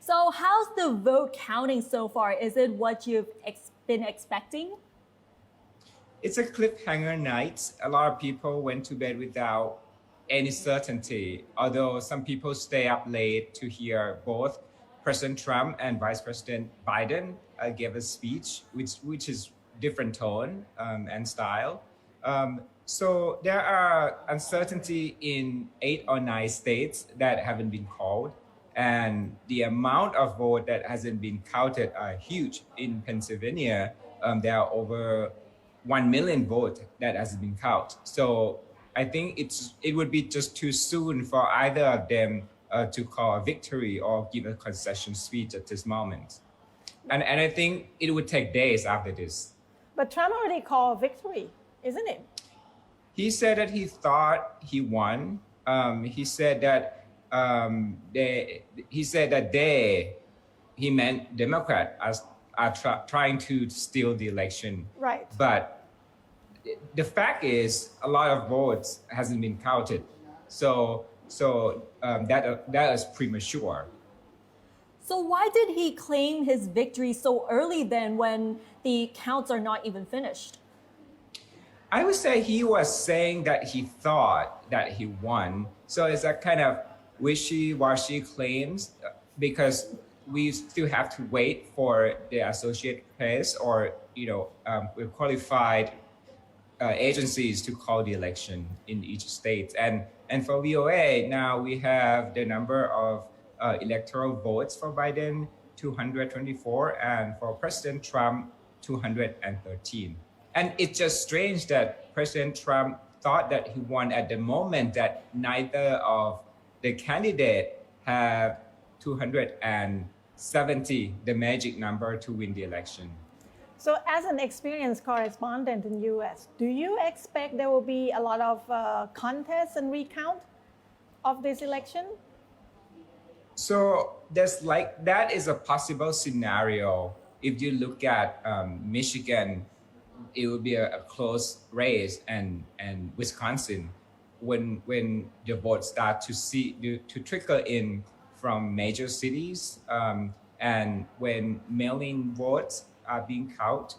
So how's the vote counting so far? Is it what you've been expecting? It's a cliffhanger night. A lot of people went to bed without any certainty, although some people stay up late to hear both President Trump and Vice President Biden give a speech, which is different tone and style. So there are uncertainty in 8 or 9 states that haven't been called, and the amount of vote that hasn't been counted are huge. In Pennsylvania, there are over 1 million votes that hasn't been counted. So I think it would be just too soon for either of them to call a victory or give a concession speech at this moment. And I think it would take days after this. But Trump already called victory, isn't it? He said that he thought he won. He said that he meant Democrat are trying to steal the election. Right. But the fact is, a lot of votes hasn't been counted. So that is premature. So why did he claim his victory so early then when the counts are not even finished? I would say he was saying that he thought that he won. So it's a kind of wishy-washy claims because we still have to wait for the Associated Press or with qualified agencies to call the election in each state. And for VOA now we have the number of electoral votes for Biden 224 and for President Trump 213. And it's just strange that President Trump thought that he won at the moment that neither of the candidate have 270, the magic number to win the election. So as an experienced correspondent in US, do you expect there will be a lot of contests and recount of this election? So that is a possible scenario. If you look at Michigan, it would be a close race, and Wisconsin, when the votes start to trickle in from major cities, and when mail-in votes are being counted,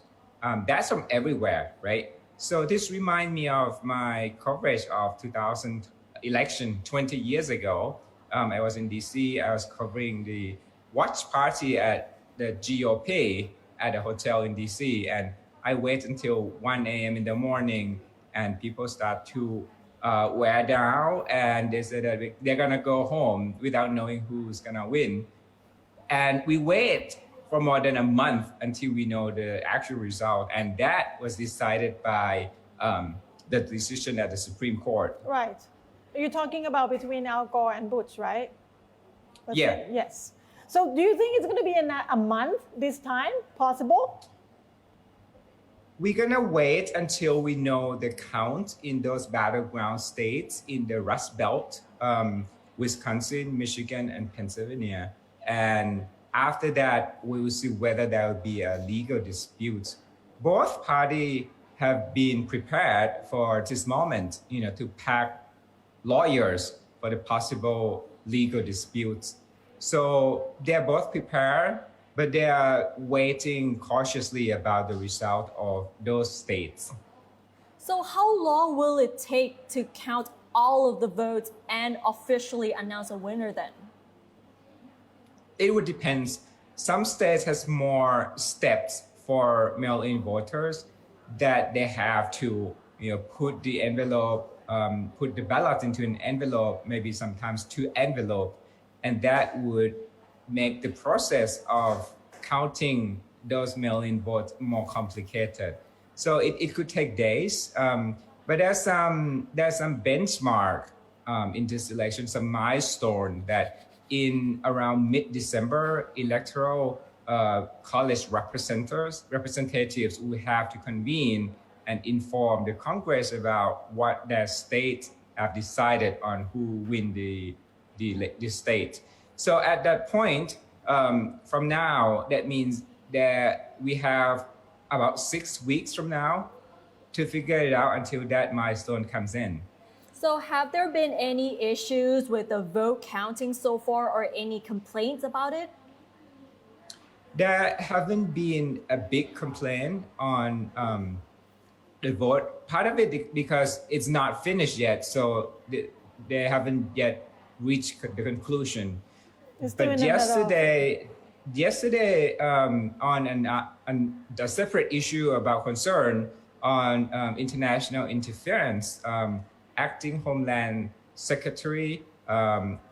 that's from everywhere, right? So this reminds me of my coverage of 2000 election 20 years ago. I was in DC. I was covering the watch party at the GOP at a hotel in DC, and I wait until 1 a.m. in the morning, and people start to wear down, and they say that they're gonna go home without knowing who's gonna win. And we wait for more than a month until we know the actual result, and that was decided by the decision at the Supreme Court. Right. You're talking about between Al Gore and Bush, right? Yeah. Yes. So do you think it's going to be a month this time possible? We're gonna wait until we know the count in those battleground states in the Rust Belt, Wisconsin, Michigan, and Pennsylvania. And after that, we will see whether there will be a legal dispute. Both parties have been prepared for this moment, to pack lawyers for the possible legal disputes. So they're both prepared, but they are waiting cautiously about the result of those states. So how long will it take to count all of the votes and officially announce a winner then? It would depend. Some states has more steps for mail-in voters that they have to, put the envelope, put the ballot into an envelope, maybe sometimes 2 envelopes, and that would make the process of counting those mail-in votes more complicated. So it could take days, but there's some benchmark in this election, some milestone that in around mid-December, electoral college representatives will have to convene and inform the Congress about what their state have decided on who win the state. So at that point, from now, that means that we have about 6 weeks from now to figure it out until that milestone comes in. So have there been any issues with the vote counting so far or any complaints about it? There haven't been a big complaint on the vote. Part of it because it's not finished yet, so they haven't yet reached the conclusion. It's still in But the middle. yesterday, on the separate issue about concern on international interference, acting Homeland Secretary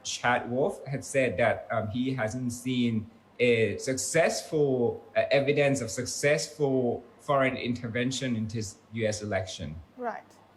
Chad Wolf had said that he hasn't seen a successful evidence of successful foreign intervention in this U.S. election. Right.